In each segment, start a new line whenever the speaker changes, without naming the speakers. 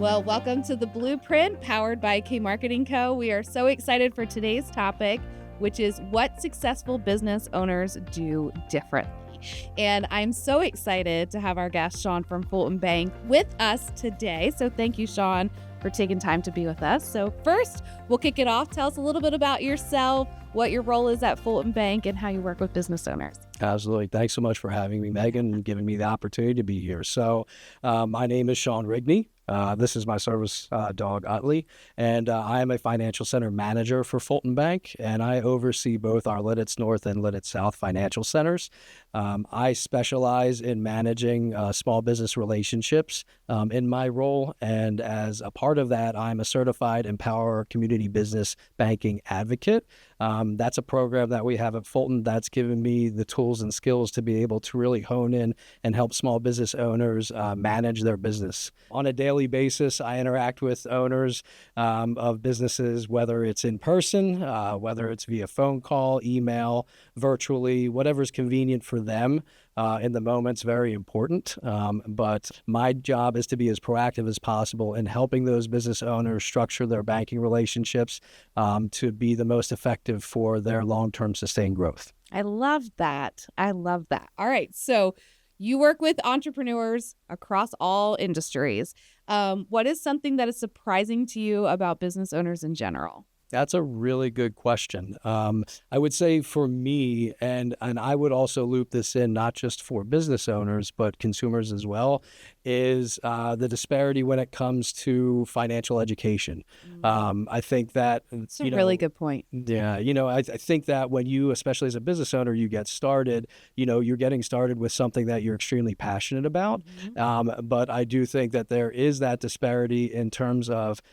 Well, welcome to The Blueprint, powered by K Marketing Co. We are so excited for today's topic, which is what successful business owners do differently. And I'm so excited to have our guest, Sean from Fulton Bank, with us today. So thank you, Sean, for taking time to be with us. So first, we'll kick it off. Tell us a little bit about yourself, what your role is at Fulton Bank, and how you work with business owners.
Absolutely. Thanks so much for having me, Megan, and giving me the opportunity to be here. So my name is Sean Rigney. This is my service dog, Utley, and I am a financial center manager for Fulton Bank, and I oversee both our Lidditz North and Lidditz South financial centers. I specialize in managing small business relationships in my role, and as a part of that, I'm a certified Empower Community Business Banking Advocate. That's a program that we have at Fulton that's given me the tools and skills to be able to really hone in and help small business owners manage their business. On a daily basis, I interact with owners of businesses, whether it's in person, whether it's via phone call, email, virtually, whatever's convenient for them. In the moment's very important. But my job is to be as proactive as possible in helping those business owners structure their banking relationships to be the most effective for their long-term sustained growth.
I love that. All right. So you work with entrepreneurs across all industries. What is something that is surprising to you about business owners in general?
That's a really good question. I would say for me, and I would also loop this in not just for business owners, but consumers as well, is the disparity when it comes to financial education. I think that...
It's a really good point.
Yeah. I think that when you, especially as a business owner, you get started, you're getting started with something that you're extremely passionate about. But I do think that there is that disparity in terms of,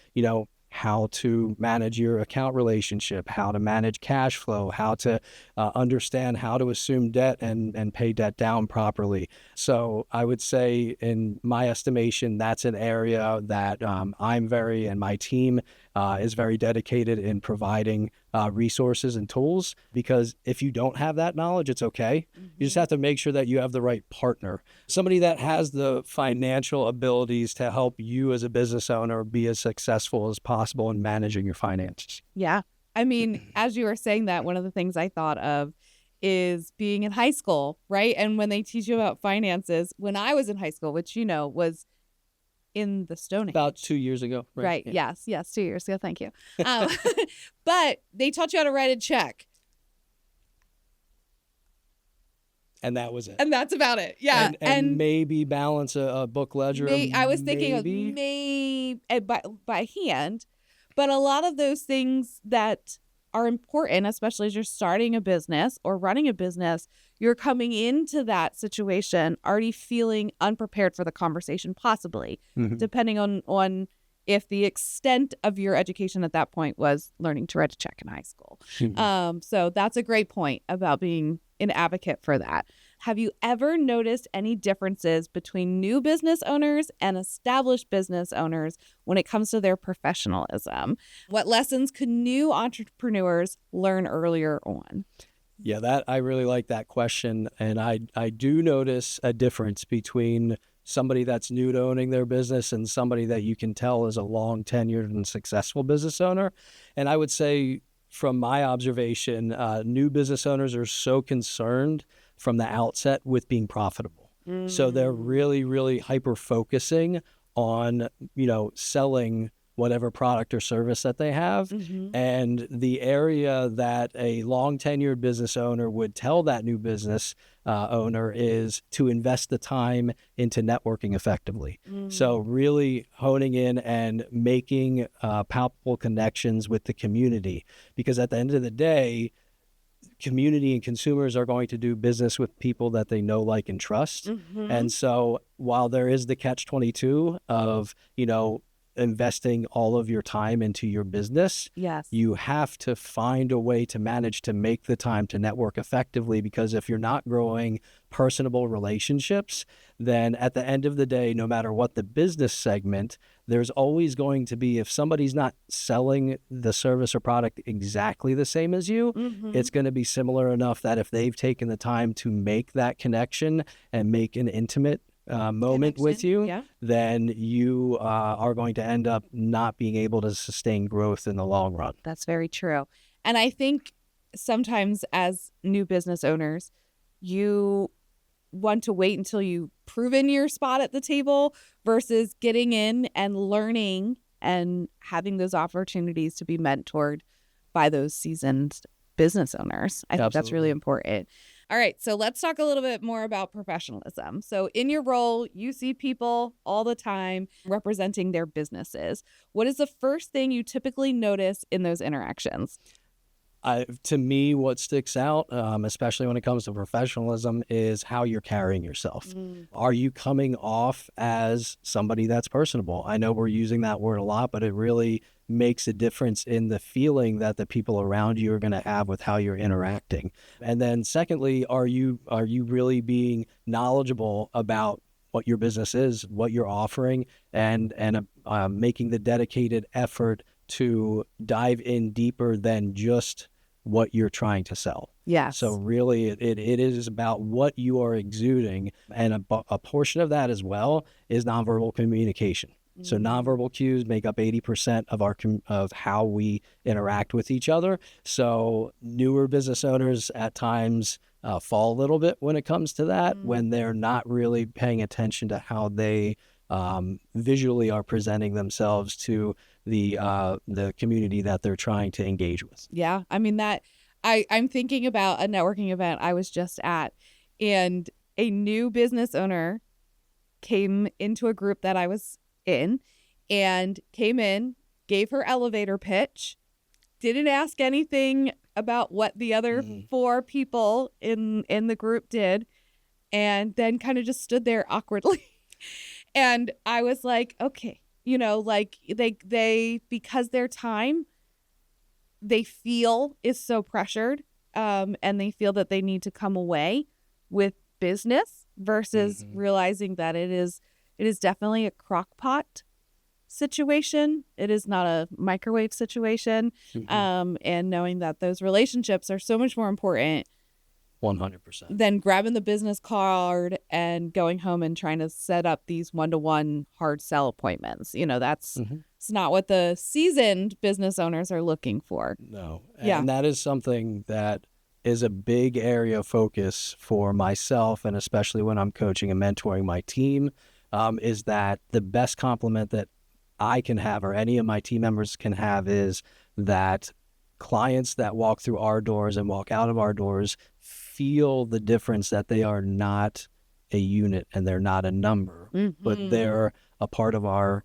how to manage your account relationship, how to manage cash flow, how to understand how to assume debt and pay debt down properly. So I would say, in my estimation, that's an area that and my team is very dedicated in providing resources and tools, because if you don't have that knowledge, it's okay. You just have to make sure that you have the right partner, somebody that has the financial abilities to help you as a business owner be as successful as possible in managing your finances.
Yeah. I mean, as you were saying that, one of the things I thought of is being in high school, right? And when they teach you about finances, when I was in high school, which, was in the Stone Age.
About 2 years ago.
Right. Yeah. Yes. 2 years ago. Thank you. But they taught you how to write a check.
And that was it.
And that's about it. Yeah.
And maybe balance a book ledger.
I was thinking of maybe by hand. But a lot of those things that are important, especially as you're starting a business or running a business, you're coming into that situation already feeling unprepared for the conversation, possibly, depending on if the extent of your education at that point was learning to write a check in high school. So that's a great point about being an advocate for that. Have you ever noticed any differences between new business owners and established business owners when it comes to their professionalism? What lessons could new entrepreneurs learn earlier on?
Yeah, I really like that question. And I do notice a difference between somebody that's new to owning their business and somebody that you can tell is a long tenured and successful business owner. And I would say, from my observation, new business owners are so concerned from the outset with being profitable. So they're really, really hyper-focusing on, selling whatever product or service that they have. And the area that a long tenured business owner would tell that new business owner is to invest the time into networking effectively. So really honing in and making palpable connections with the community, because at the end of the day, community and consumers are going to do business with people that they know, like, and trust. And so while there is the catch-22 of, investing all of your time into your business,
yes,
you have to find a way to manage to make the time to network effectively, because if you're not growing personable relationships, then at the end of the day, no matter what the business segment, there's always going to be, if somebody's not selling the service or product exactly the same as you, it's going to be similar enough that if they've taken the time to make that connection and make an intimate moment with
Connection.
you,
Yeah.
then you are going to end up not being able to sustain growth in the long run.
That's very true. And I think sometimes as new business owners, you want to wait until you've proven your spot at the table versus getting in and learning and having those opportunities to be mentored by those seasoned business owners. I think that's really
Absolutely.
important. All right, so let's talk a little bit more about professionalism. So in your role, you see people all the time representing their businesses. What is the first thing you typically notice in those interactions?
To me, what sticks out, especially when it comes to professionalism, is how you're carrying yourself. Are you coming off as somebody that's personable? I know we're using that word a lot, but it really makes a difference in the feeling that the people around you are going to have with how you're interacting. And then secondly, are you really being knowledgeable about what your business is, what you're offering, and making the dedicated effort to dive in deeper than just what you're trying to sell.
Yes.
So really, it is about what you are exuding, and a portion of that as well is nonverbal communication. So nonverbal cues make up 80% of how we interact with each other. So newer business owners at times fall a little bit when it comes to that, when they're not really paying attention to how they visually are presenting themselves to the community that they're trying to engage with.
Yeah. I mean, I'm thinking about a networking event I was just at, and a new business owner came into a group that I was in and came in, gave her elevator pitch, didn't ask anything about what the other four people in the group did, and then kind of just stood there awkwardly. And I was like, okay, like they because their time they feel is so pressured, and they feel that they need to come away with business versus realizing that it is definitely a crock pot situation. It is not a microwave situation. And knowing that those relationships are so much more important
100%.
than grabbing the business card and going home and trying to set up these one-to-one hard sell appointments. That's it's not what the seasoned business owners are looking for.
No.
Yeah.
And that is something that is a big area of focus for myself, and especially when I'm coaching and mentoring my team, is that the best compliment that I can have, or any of my team members can have, is that clients that walk through our doors and walk out of our doors feel the difference, that they are not a unit and they're not a number, but they're a part of our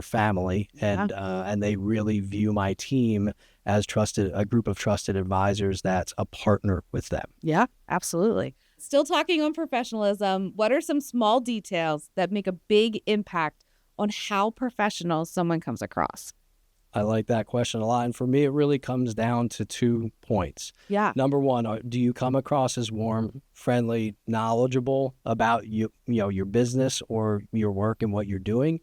family, and they really view my team as a group of trusted advisors that's a partner with them.
Yeah, absolutely. Still talking on professionalism, what are some small details that make a big impact on how professional someone comes across?
I like that question a lot. And for me, it really comes down to 2 points.
Yeah.
Number one, do you come across as warm, friendly, knowledgeable about your business or your work and what you're doing?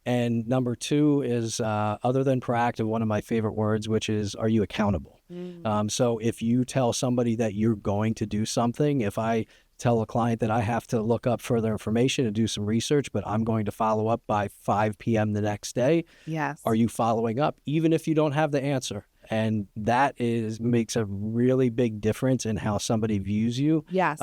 And number two is, other than proactive, one of my favorite words, which is, are you accountable? So if you tell somebody that you're going to do something, if I tell a client that I have to look up further information and do some research, but I'm going to follow up by 5 p.m. the next day.
Yes.
Are you following up, even if you don't have the answer? And that makes a really big difference in how somebody views you.
Yes.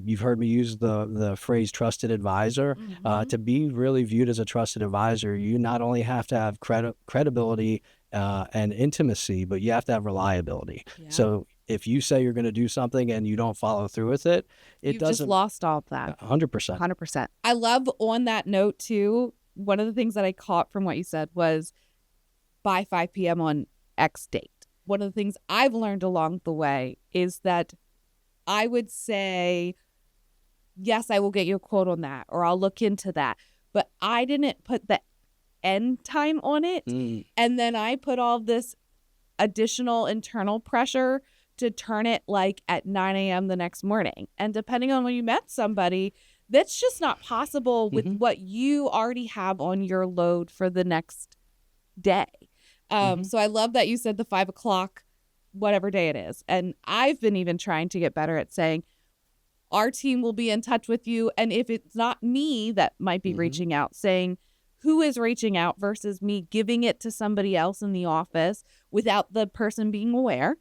You've heard me use the phrase trusted advisor. To be really viewed as a trusted advisor, you not only have to have credibility and intimacy, but you have to have reliability.
Yeah.
So if you say you're going to do something and you don't follow through with it,
You've
doesn't.
just lost all of that.
100%.
100%. I love, on that note too, one of the things that I caught from what you said was by 5 p.m. on X date. One of the things I've learned along the way is that I would say, yes, I will get you a quote on that, or I'll look into that. But I didn't put the end time on it. And then I put all this additional internal pressure to turn it like at 9 a.m. the next morning. And depending on when you met somebody, that's just not possible with what you already have on your load for the next day. So I love that you said the 5 o'clock, whatever day it is. And I've been even trying to get better at saying, our team will be in touch with you. And if it's not me that might be reaching out, saying who is reaching out versus me giving it to somebody else in the office without the person being aware.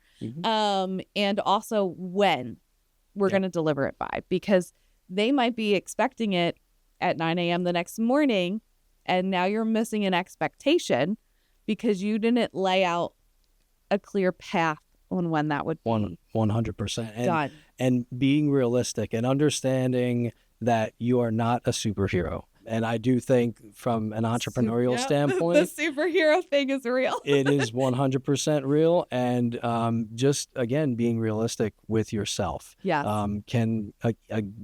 And also when we're going to deliver it by, because they might be expecting it at 9 a.m. the next morning. And now you're missing an expectation because you didn't lay out a clear path on when that would be
100%.
done.
And being realistic and understanding that you are not a superhero. And I do think from an entrepreneurial standpoint,
the superhero thing is real.
it is 100% real. And just, again, being realistic with yourself can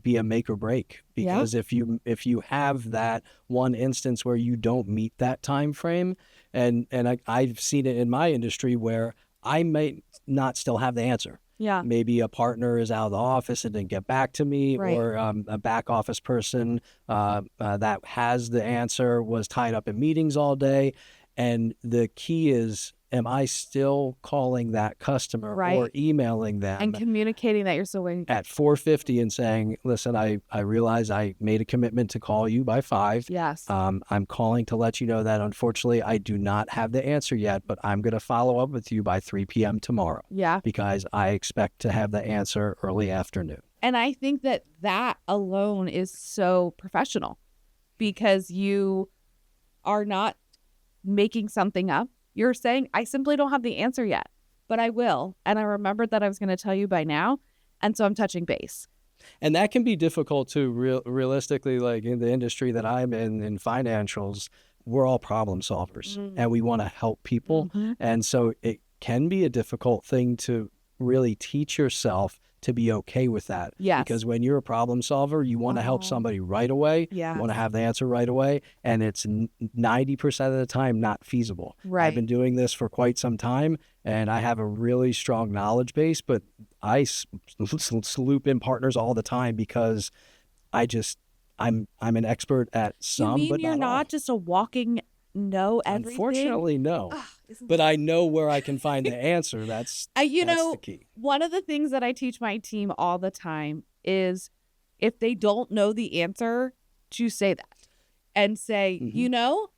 be a make or break. Because if you have that one instance where you don't meet that time frame, and I've seen it in my industry where I may not still have the answer.
Yeah.
Maybe a partner is out of the office and didn't get back to me, or a back office person that has the answer was tied up in meetings all day. And the key is, am I still calling that customer or emailing them
and communicating that you're still waiting
at 4:50 and saying, listen, I realize I made a commitment to call you by 5.
Yes.
I'm calling to let you know that unfortunately I do not have the answer yet, but I'm going to follow up with you by 3 p.m. tomorrow.
Yeah.
Because I expect to have the answer early afternoon.
And I think that alone is so professional, because you are not making something up. You're saying, I simply don't have the answer yet, but I will. And I remembered that I was going to tell you by now. And so I'm touching base.
And that can be difficult too, realistically, like in the industry that I'm in financials, we're all problem solvers and we want to help people. And so it can be a difficult thing to really teach yourself to be okay with that.
Yes.
Because when you're a problem solver, you want to help somebody right away.
Yeah.
You want to have the answer right away. And it's 90% of the time not feasible.
Right.
I've been doing this for quite some time and I have a really strong knowledge base, but I loop in partners all the time because I'm an expert at some,
you mean
but
you're not just a walking know everything?
Unfortunately, no. But I know where I can find the answer. That's the key.
One of the things that I teach my team all the time is if they don't know the answer, to say that and say,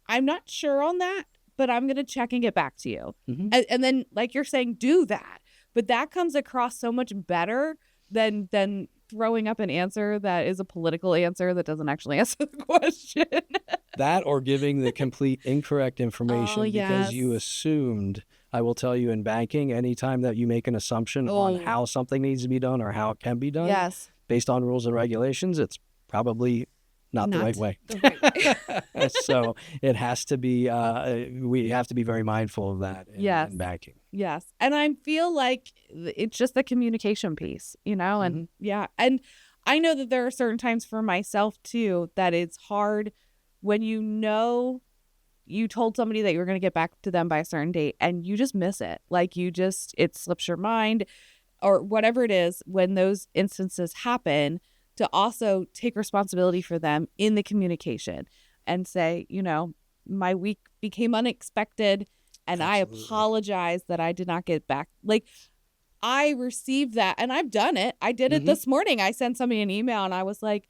I'm not sure on that, but I'm going to check and get back to you. And then, like you're saying, do that. But that comes across so much better than throwing up an answer that is a political answer that doesn't actually answer the question.
That or giving the complete incorrect information because you assumed. I will tell you in banking, anytime that you make an assumption on how something needs to be done or how it can be done, based on rules and regulations, it's probably not the right way. So it has to be, we have to be very mindful of that in banking.
Yes. And I feel like it's just the communication piece, and and I know that there are certain times for myself too, that it's hard when you told somebody that you were going to get back to them by a certain date and you just miss it. Like it slips your mind or whatever it is. When those instances happen, to also take responsibility for them in the communication and say, my week became unexpected and I apologize that I did not get back. Like, I received that and I've done it. I did it this morning. I sent somebody an email and I was like,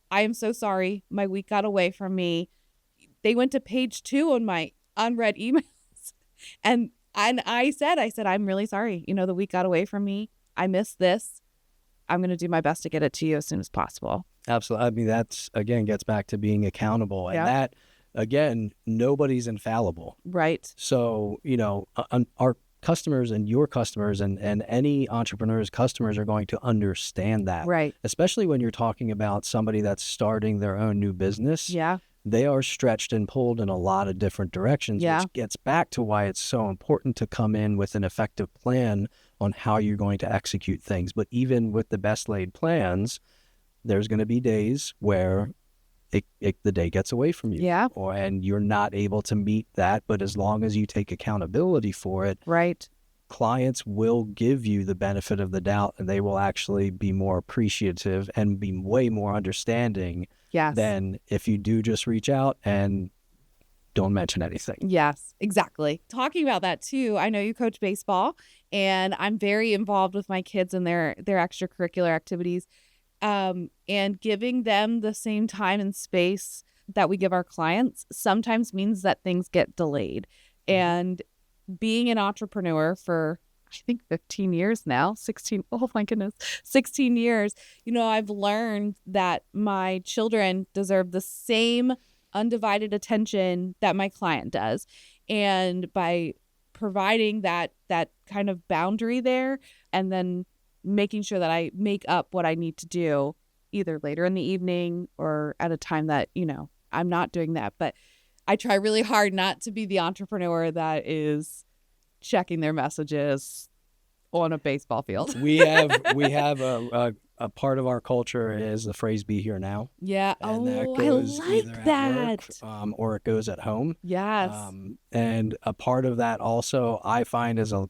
I am so sorry. My week got away from me. They went to page 2 on my unread emails. And I said, I'm really sorry. The week got away from me. I missed this. I'm going to do my best to get it to you as soon as possible.
Absolutely. I mean, that's, again, gets back to being accountable. And that, again, nobody's infallible.
Right.
So, our customers and your customers and any entrepreneur's customers are going to understand that.
Right.
Especially when you're talking about somebody that's starting their own new business.
Yeah.
They are stretched and pulled in a lot of different directions, which gets back to why it's so important to come in with an effective plan on how you're going to execute things. But even with the best laid plans, there's going to be days where the day gets away from you.
Yeah.
And you're not able to meet that. But as long as you take accountability for it,
right,
clients will give you the benefit of the doubt and they will actually be more appreciative and be way more understanding than if you do just reach out and don't mention anything.
Yes, exactly. Talking about that too, I know you coach baseball and I'm very involved with my kids and their extracurricular activities. And giving them the same time and space that we give our clients sometimes means that things get delayed. And being an entrepreneur for, I think, 15 years now, 16, oh my goodness, 16 years, I've learned that my children deserve the same undivided attention that my client does. And by providing that kind of boundary there, and then making sure that I make up what I need to do either later in the evening or at a time that, I'm not doing that. But I try really hard not to be the entrepreneur that is checking their messages on a baseball field.
We have a part of our culture is the phrase "be here now."
Yeah.
And
that
that goes
I like
either
that.
at work, or it goes at home.
Yes.
And a part of that also I find as a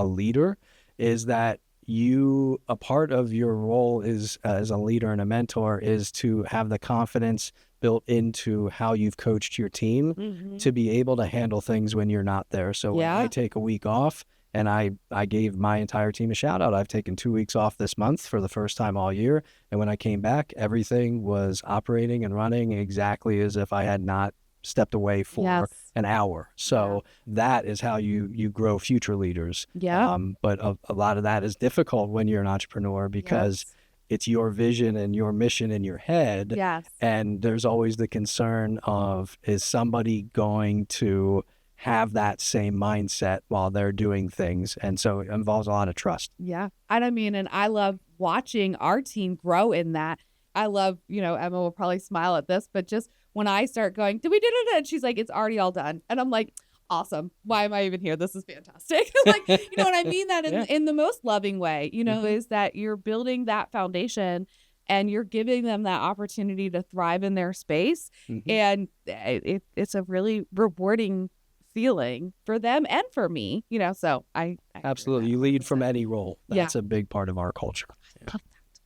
leader is that a part of your role is as a leader and a mentor is to have the confidence built into how you've coached your team to be able to handle things when you're not there. So when I take a week off, and I gave my entire team a shout out. I've taken 2 weeks off this month for the first time all year. And when I came back, everything was operating and running exactly as if I had not stepped away for an hour. So that is how you grow future leaders.
Yeah.
But a lot of that is difficult when you're an entrepreneur because it's your vision and your mission in your head.
Yes.
And there's always the concern of, is somebody going to have that same mindset while they're doing things? And so it involves a lot of trust.
Yeah. And I love watching our team grow in that. I love, Emma will probably smile at this, but just when I start going, did we do it? And she's like, it's already all done. And I'm like, awesome. Why am I even here? This is fantastic. And I mean that in the most loving way, is that you're building that foundation and you're giving them that opportunity to thrive in their space. And it's a really rewarding feeling for them and for me, so I
absolutely. You lead from any role. That's a big part of our culture.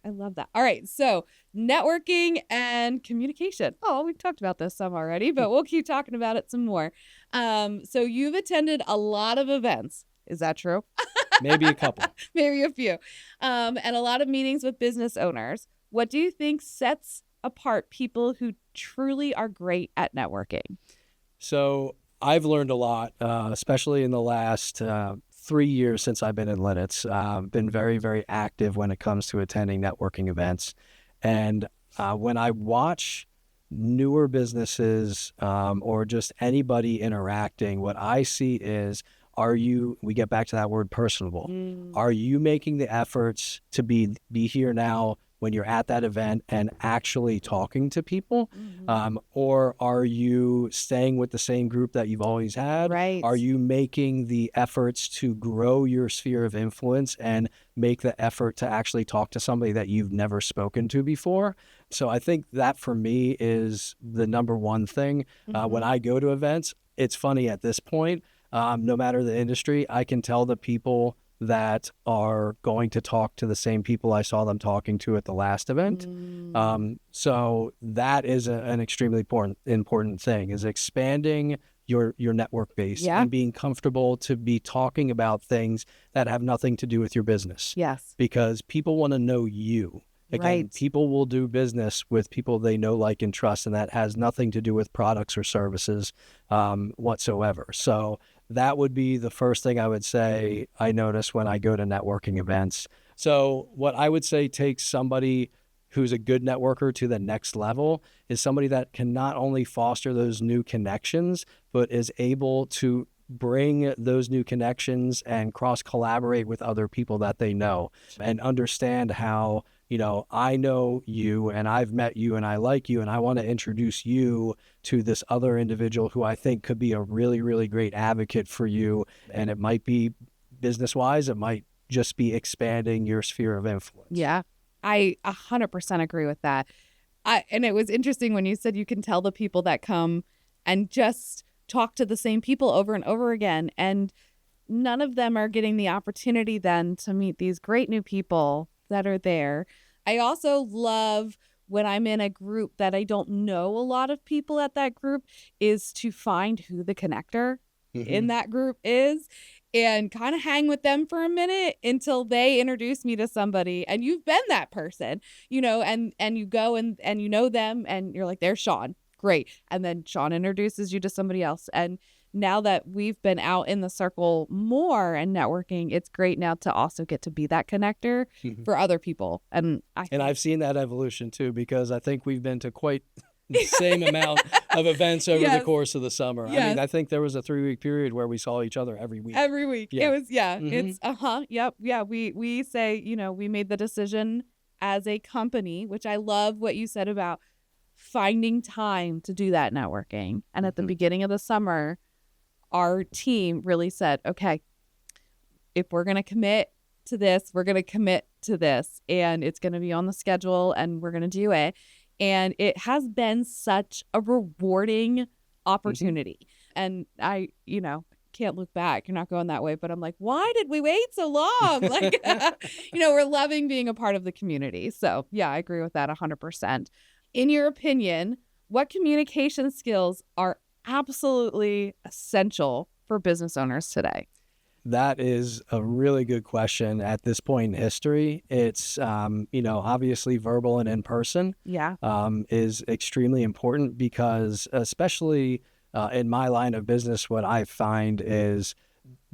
I love that. All right. So networking and communication. Oh, we've talked about this some already, but we'll keep talking about it some more. So you've attended a lot of events. Is that true?
Maybe a couple.
Maybe a few. And a lot of meetings with business owners. What do you think sets apart people who truly are great at networking?
So I've learned a lot, especially in the last 3 years since I've been in Linux. Been very, very active when it comes to attending networking events. And when I watch newer businesses or just anybody interacting, what I see is, we get back to that word personable. Are you making the efforts to be here now when you're at that event and actually talking to people? Or are you staying with the same group that you've always had?
Right.
Are you making the efforts to grow your sphere of influence and make the effort to actually talk to somebody that you've never spoken to before? So I think that for me is the number one thing. When I go to events, it's funny at this point, no matter the industry, I can tell the people that are going to talk to the same people I saw them talking to at the last event. So that is an extremely important thing, is expanding your network base and being comfortable to be talking about things that have nothing to do with your business.
Yes.
Because people want to know you. Again, people will do business with people they know, like, and trust, and that has nothing to do with products or services whatsoever. So that would be the first thing I would say I notice when I go to networking events. So what I would say takes somebody who's a good networker to the next level is somebody that can not only foster those new connections, but is able to bring those new connections and cross-collaborate with other people that they know and understand how, I know you and I've met you and I like you and I want to introduce you to this other individual who I think could be a really, really great advocate for you. And it might be business-wise, it might just be expanding your sphere of influence.
Yeah, I 100% agree with that. And it was interesting when you said you can tell the people that come and just talk to the same people over and over again, and none of them are getting the opportunity then to meet these great new people that are there. I also love when I'm in a group that I don't know a lot of people at that group, is to find who the connector in that group is. and kind of hang with them for a minute until they introduce me to somebody, and you've been that person, and you go and you know them and you're like, there's Sean. Great. And then Sean introduces you to somebody else. And now that we've been out in the circle more and networking, it's great now to also get to be that connector for other people. And
I've seen that evolution too, because I think we've been to quite the same amount of events over the course of the summer. I mean, I think there was a 3-week period where we saw each other every week.
Every week. Yeah. It was, it's, yep. Yeah. We say, we made the decision as a company, which I love what you said about finding time to do that networking. And at the beginning of the summer, our team really said, okay, if we're going to commit to this, we're going to commit to this, and it's going to be on the schedule, and we're going to do it. And it has been such a rewarding opportunity. And I, can't look back. You're not going that way, but I'm like, why did we wait so long? Like, we're loving being a part of the community. So yeah, I agree with that 100%. In your opinion, what communication skills are absolutely essential for business owners today?
That is a really good question. At this point in history, it's, obviously verbal and in person is extremely important, because especially in my line of business, what I find is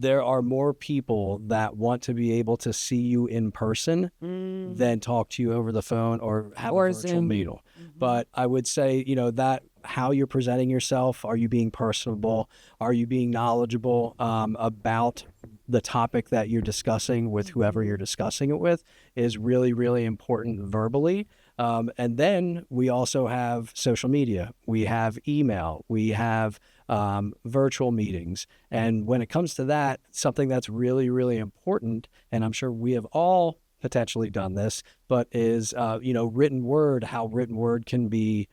there are more people that want to be able to see you in person than talk to you over the phone or have a virtual
Zoom
meeting. But I would say, that how you're presenting yourself, are you being personable? Are you being knowledgeable about the topic that you're discussing with whoever you're discussing it with, is really, really important verbally. And then we also have social media. We have email. We have virtual meetings. And when it comes to that, something that's really, really important, and I'm sure we have all potentially done this, but is, written word, how written word can be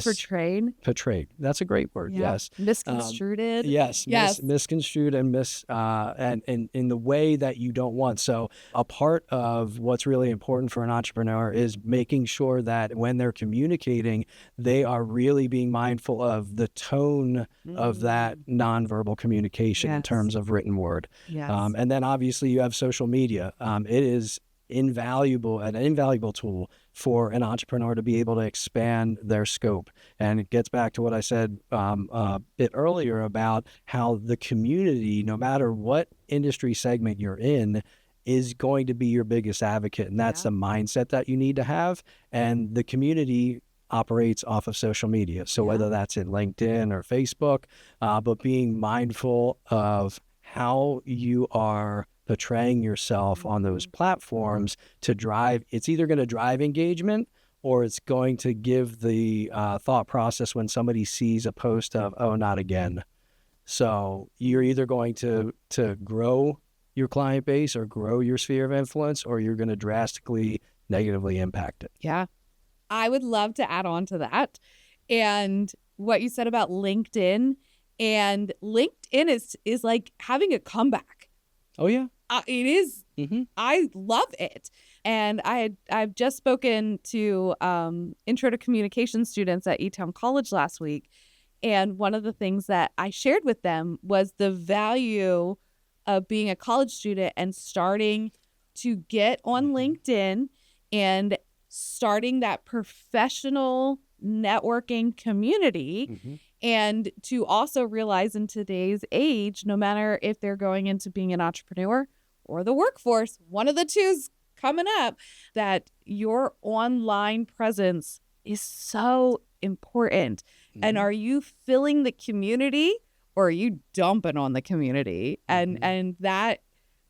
portrayed. That's a great word. Yeah. Yes.
Misconstrued.
Yes. Misconstrued and and in the way that you don't want. So a part of what's really important for an entrepreneur is making sure that when they're communicating, they are really being mindful of the tone of that nonverbal communication in terms of written word.
Yes.
And then obviously you have social media. It is an invaluable tool for an entrepreneur to be able to expand their scope. And it gets back to what I said a bit earlier about how the community, no matter what industry segment you're in, is going to be your biggest advocate. And that's the mindset that you need to have. And the community operates off of social media. So whether that's in LinkedIn or Facebook, but being mindful of how you are portraying yourself on those platforms to drive, it's either going to drive engagement or it's going to give the thought process when somebody sees a post of, oh, not again. So you're either going to grow your client base or grow your sphere of influence, or you're going to drastically negatively impact it.
Yeah. I would love to add on to that. And what you said about LinkedIn, and LinkedIn is like having a comeback.
Oh, yeah.
It is. I love it. And I've just spoken to intro to communication students at E-Town College last week. And one of the things that I shared with them was the value of being a college student and starting to get on LinkedIn and starting that professional networking community. And to also realize in today's age, no matter if they're going into being an entrepreneur or the workforce, one of the two's coming up, that your online presence is so important. And are you filling the community, or are you dumping on the community? And that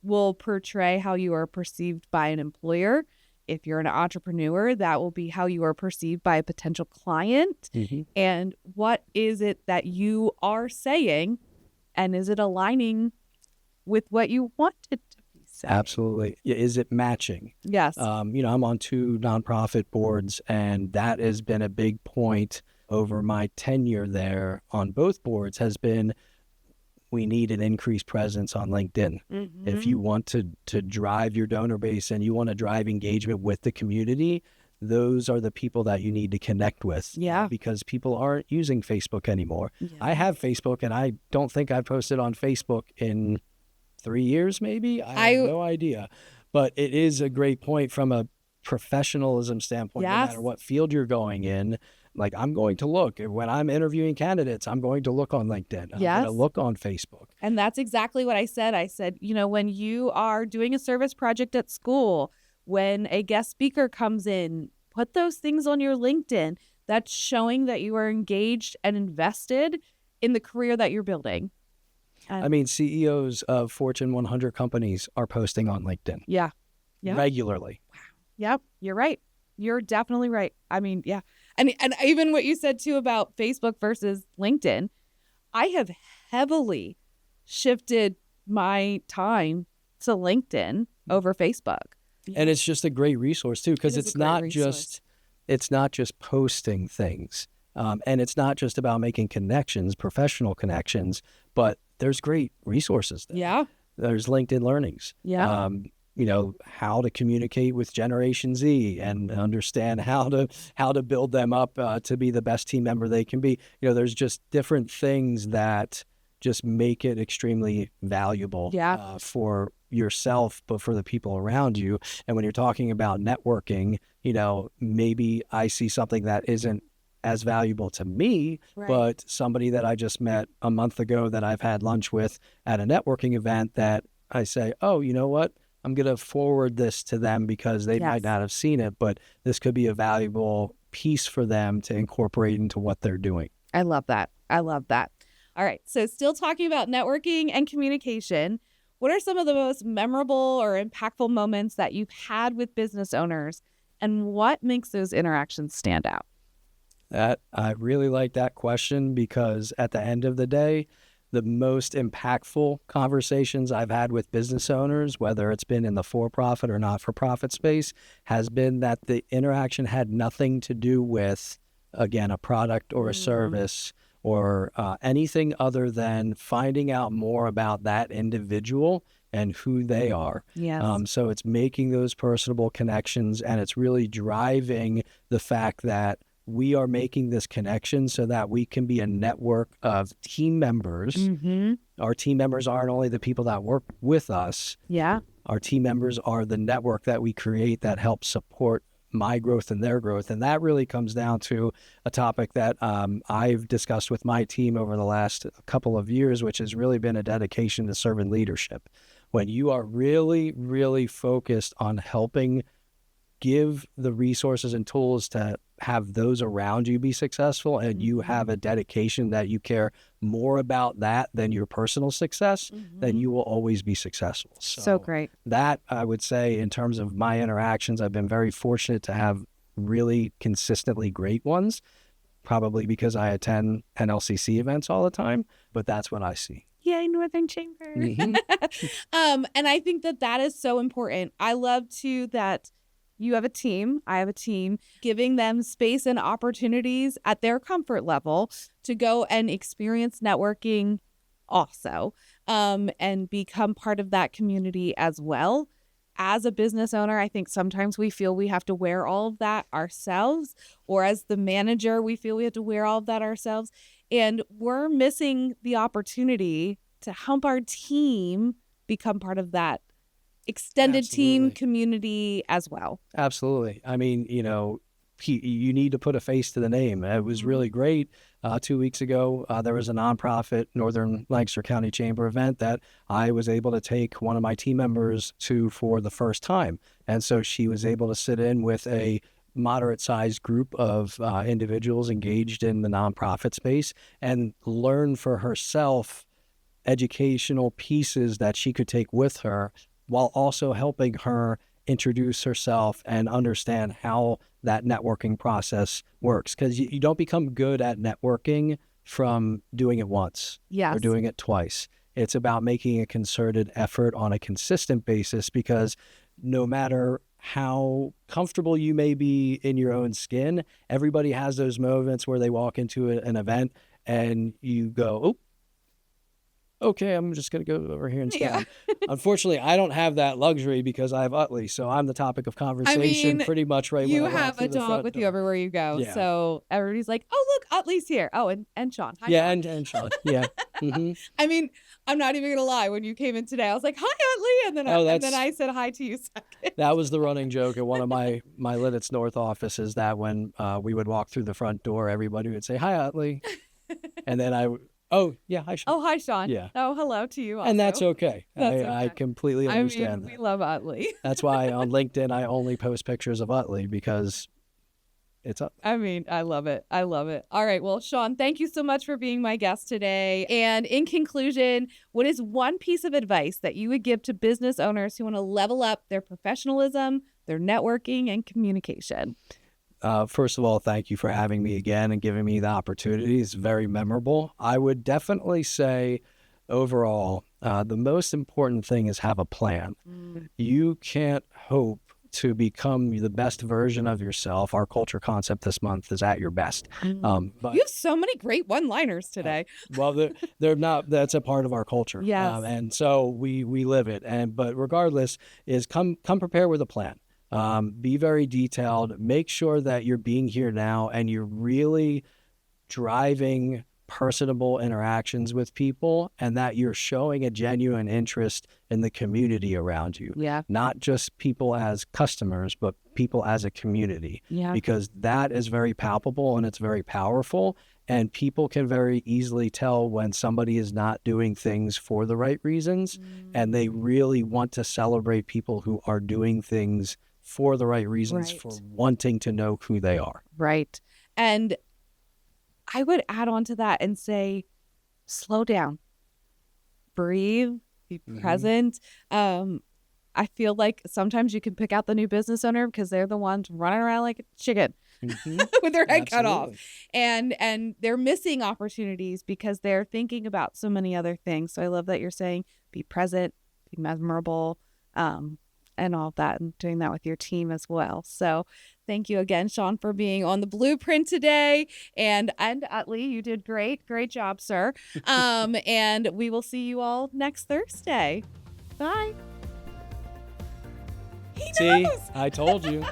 will portray how you are perceived by an employer. If you're an entrepreneur, that will be how you are perceived by a potential client. And what is it that you are saying, and is it aligning with what you wanted to be saying?
Absolutely. Is it matching?
Yes.
I'm on 2 nonprofit boards, and that has been a big point over my tenure there on both boards, has been we need an increased presence on LinkedIn. If you want to drive your donor base and you want to drive engagement with the community, those are the people that you need to connect with.
Yeah.
Because people aren't using Facebook anymore. I have Facebook, and I don't think I've posted on Facebook in 3 years maybe. I have no idea. But it is a great point from a professionalism standpoint. No matter what field you're going in, like, I'm going to look when I'm interviewing candidates, I'm going to look on LinkedIn. I'm going to look on Facebook.
And that's exactly what I said. I said, when you are doing a service project at school, when a guest speaker comes in, put those things on your LinkedIn. That's showing that you are engaged and invested in the career that you're building.
I mean, CEOs of Fortune 100 companies are posting on LinkedIn.
Yeah.
Regularly.
Wow. Yep. You're right. You're definitely right. I mean, yeah. And even what you said too about Facebook versus LinkedIn, I have heavily shifted my time to LinkedIn over Facebook.
And it's just a great resource too, because it's not just posting things. And it's not just about making connections, professional connections, but there's great resources there.
Yeah.
There's LinkedIn learnings.
Yeah.
How to communicate with Generation Z and understand how to build them up to be the best team member they can be. There's just different things that just make it extremely valuable for yourself, but for the people around you. And when you're talking about networking, maybe I see something that isn't as valuable to me, but somebody that I just met a month ago that I've had lunch with at a networking event, that I say, oh, you know what? I'm going to forward this to them because they might not have seen it, but this could be a valuable piece for them to incorporate into what they're doing.
I love that. All right. So still talking about networking and communication, what are some of the most memorable or impactful moments that you've had with business owners, and what makes those interactions stand out?
I really like that question, because at the end of the day, the most impactful conversations I've had with business owners, whether it's been in the for-profit or not-for-profit space, has been that the interaction had nothing to do with, again, a product or a service or anything other than finding out more about that individual and who they are. So it's making those personable connections, and it's really driving the fact that we are making this connection so that we can be a network of team members. Our team members aren't only the people that work with us. Our team members are the network that we create that helps support my growth and their growth. And that really comes down to a topic that I've discussed with my team over the last couple of years, which has really been a dedication to servant leadership. When you are really, really focused on helping give the resources and tools to have those around you be successful, and you have a dedication that you care more about that than your personal success, then you will always be successful.
So great.
That, I would say, in terms of my interactions, I've been very fortunate to have really consistently great ones, probably because I attend NLCC events all the time, but that's what I see.
Yay, Northern Chamber. And I think that is so important. I love too that you have a team, I have a team, giving them space and opportunities at their comfort level to go and experience networking also, and become part of that community as well. As a business owner, I think sometimes we feel we have to wear all of that ourselves, or as the manager, we feel we have to wear all of that ourselves. And we're missing the opportunity to help our team become part of that extended team community as well.
Absolutely. I mean, you need to put a face to the name. It was really great. 2 weeks ago, there was a nonprofit Northern Lancaster County Chamber event that I was able to take one of my team members to for the first time. And so she was able to sit in with a moderate-sized group of individuals engaged in the nonprofit space and learn for herself educational pieces that she could take with her, while also helping her introduce herself and understand how that networking process works. Because you don't become good at networking from doing it once or doing it twice. It's about making a concerted effort on a consistent basis, because no matter how comfortable you may be in your own skin, everybody has those moments where they walk into an event and you go, oh, okay, I'm just going to go over here and stand.
Yeah.
Unfortunately, I don't have that luxury because I have Utley, so I'm the topic of conversation pretty much right when
You
I walk
have
through
a
the
dog
front
with you
door.
everywhere you go.
Yeah.
So everybody's like, oh, look, Utley's here. Oh, and Sean. Hi,
Yeah,
Sean.
and Sean. Yeah. Mm-hmm.
I mean, I'm not even gonna lie. When you came in today, I was like, "Hi, Utley," and then I said hi to you second.
That was the running joke at one of my Lidditz North offices, that when we would walk through the front door, everybody would say, "Hi, Utley," and then oh yeah, hi, Sean.
Oh, hi, Sean.
Yeah.
Oh, hello to you. Also.
And that's okay.
That's
I
okay.
completely understand
we
that.
love Utley.
That's why on LinkedIn I only post pictures of Utley, because it's Utley.
I mean, I love it. I love it. All right. Well, Sean, thank you so much for being my guest today. And in conclusion, what is one piece of advice that you would give to business owners who want to level up their professionalism, their networking, and communication?
First of all, thank you for having me again and giving me the opportunity. It's very memorable. I would definitely say overall, the most important thing is have a plan. You can't hope to become the best version of yourself. Our culture concept this month is at your best. But
you have so many great one-liners today.
Well, they're not. That's a part of our culture.
Yes.
And so we live it. But regardless, is come prepared with a plan. Be very detailed. Make sure that you're being here now and you're really driving personable interactions with people, and that you're showing a genuine interest in the community around you.
Yeah.
Not just people as customers, but people as a community.
Yeah.
Because that is very palpable and it's very powerful. And people can very easily tell when somebody is not doing things for the right reasons. And they really want to celebrate people who are doing things for the right reasons,
Right.
for wanting to know who they are.
Right. And I would add on to that and say, slow down, breathe, be present. I feel like sometimes you can pick out the new business owner because they're the ones running around like a chicken with their head cut off. And they're missing opportunities because they're thinking about so many other things. So I love that you're saying be present, be memorable, and all of that, and doing that with your team as well. So thank you again, Sean, for being on the Blueprint today. And Utley, you did great. Great job, sir. And we will see you all next Thursday. Bye.
See, I told you.